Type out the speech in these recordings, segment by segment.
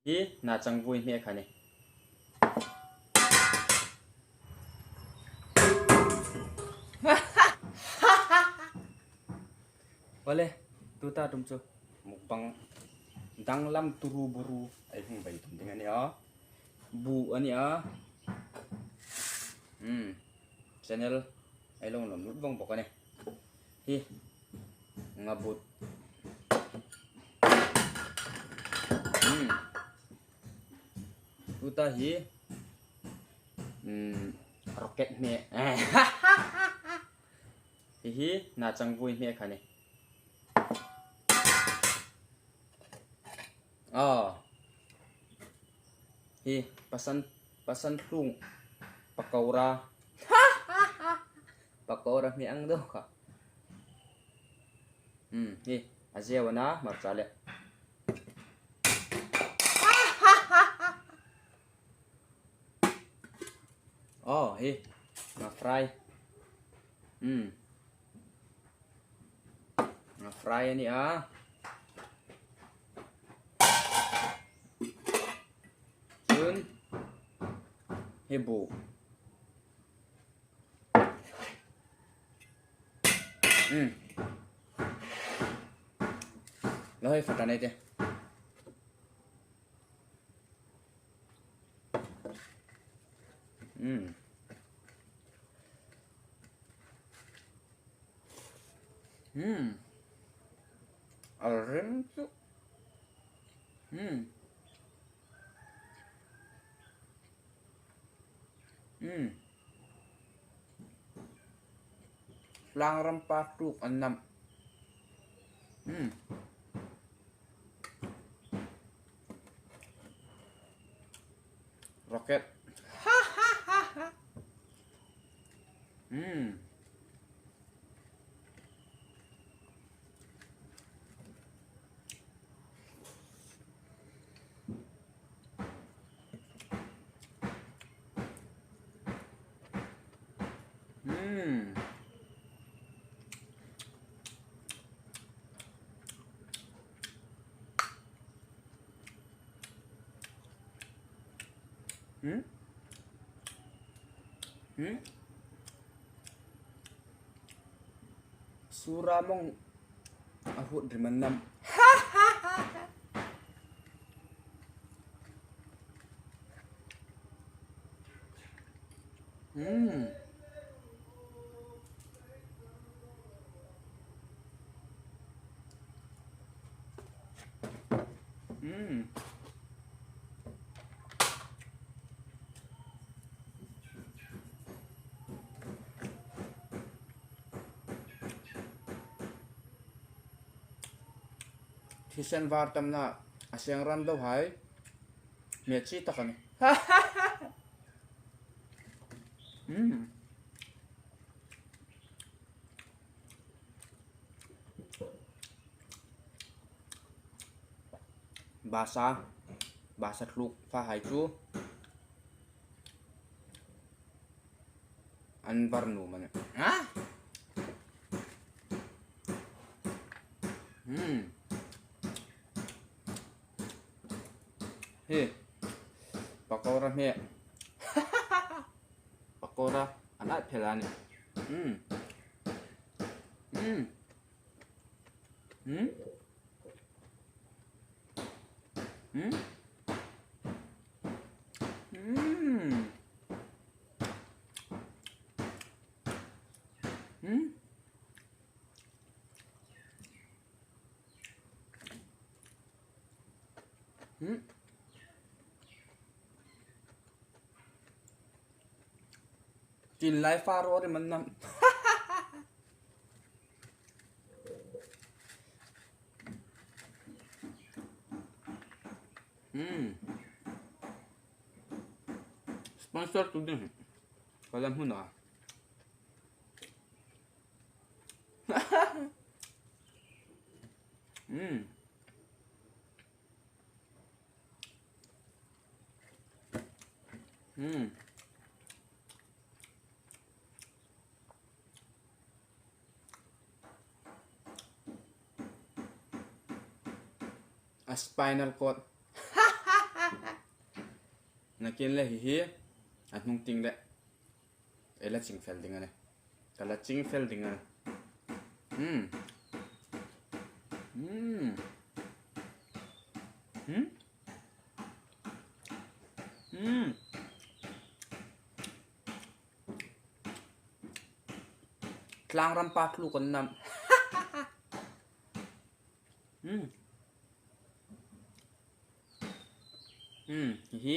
Hi na chang vui me khane. Boleh tuta tumcu mukbang danglam turu buru ai hung bai tum dengan ya. Bu ani ya. Channel ai long lom lut bong bokane. Hi ngabut. Tuta hi roket me. Hi na chang vui me khane. Hi pasan tung pakaura mi ang do ka. Hi azia wana marchale. Hi na fry. Na fry ni Chun hebu. Lôi phật ra đây chưa? Arim tu. Lang rempah tu 6. Roket. Suramong ahut dari menam. Hisen vartam na asyang rando hai mechi takane. Basa tluk pha hai chu anvar nu mane. Hi pakora me. Pakora anak pelani. Cilai faro di menam. Sponsor tu deh. Kalam huna. A spinal cord. nakin le hi at nung ting le ela ching fel ding ane kala ching fel ding ane tlang rampak lu kon nam hi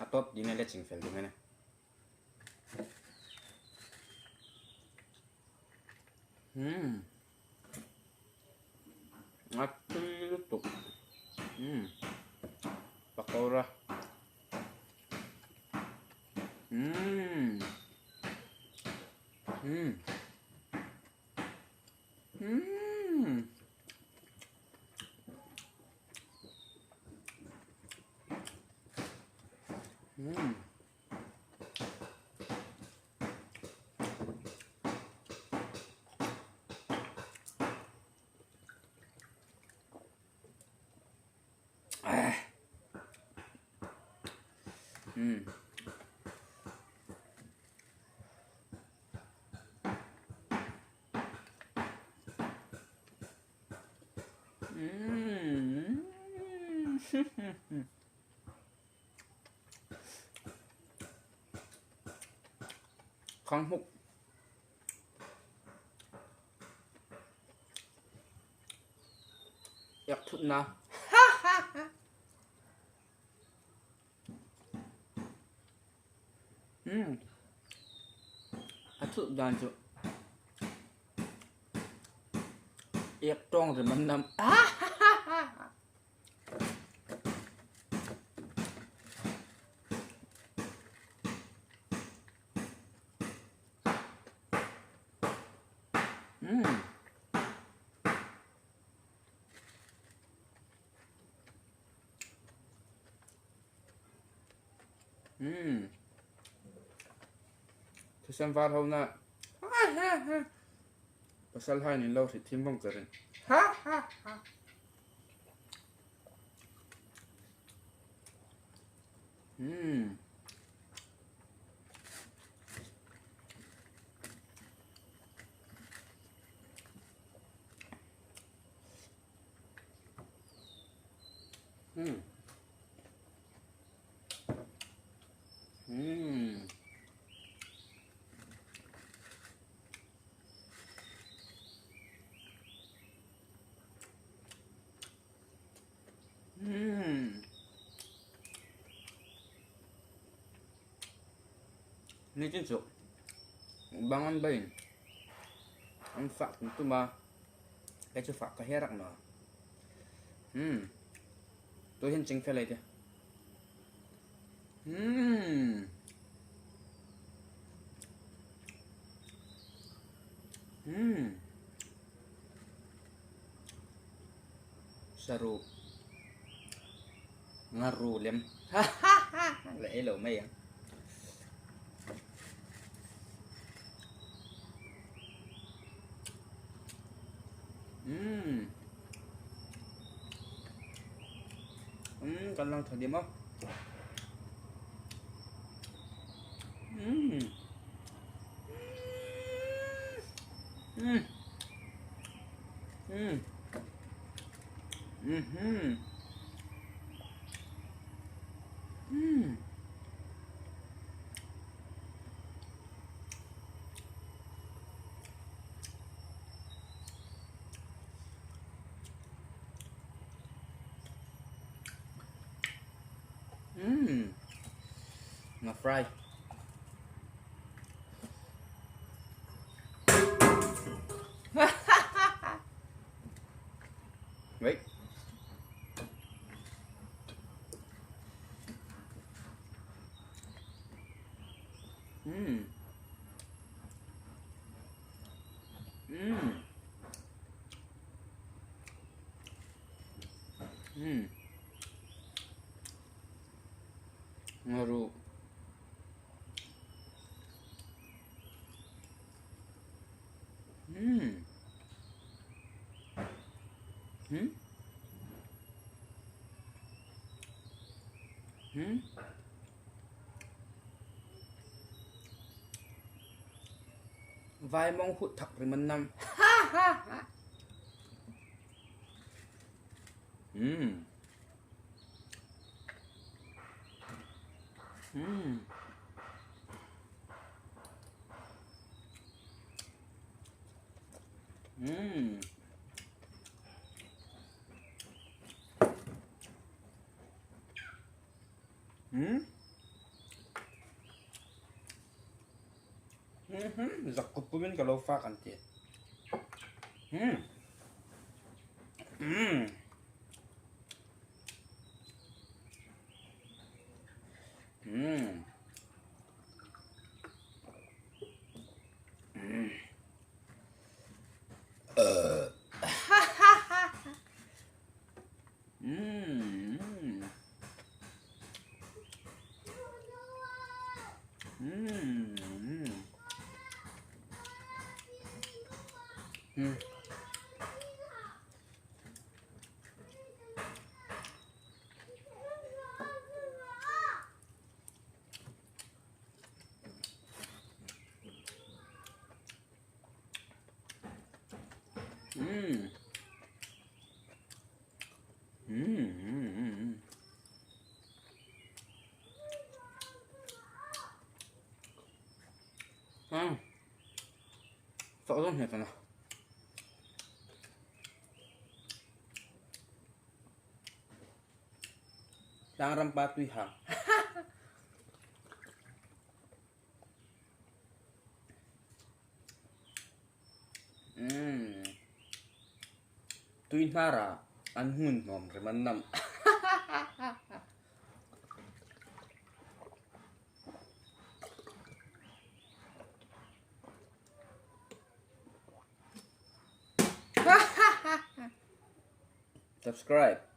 atop ding ela ching fel ding ane Lutuk. Pakora. Khang húc yak thut na thut dan chu yak tong rồi mình nằm Thì xem vào hôm na pasal hai ni lâu thì thêm vong cả rồi Ini cucuk bangan bain ang fak itu mah kayak fak keherak mah tuh hincing fel aja seru ngaru lem lại elo mày à còn lòng thời điểm không Ngà fry Wait. Ngaru. vaimawng hut thak riman nam. Mm. Mm. Mm. Mm. Zakut pumin kalau fakan tiet. Mm. Mm. Mm. Mm. Mm. Mm. Mm. Mm. Mm. Sợ lắm nhỉ nào. Đang rampa tuy hang. Tuy nara an hun nom riman nam. Subscribe.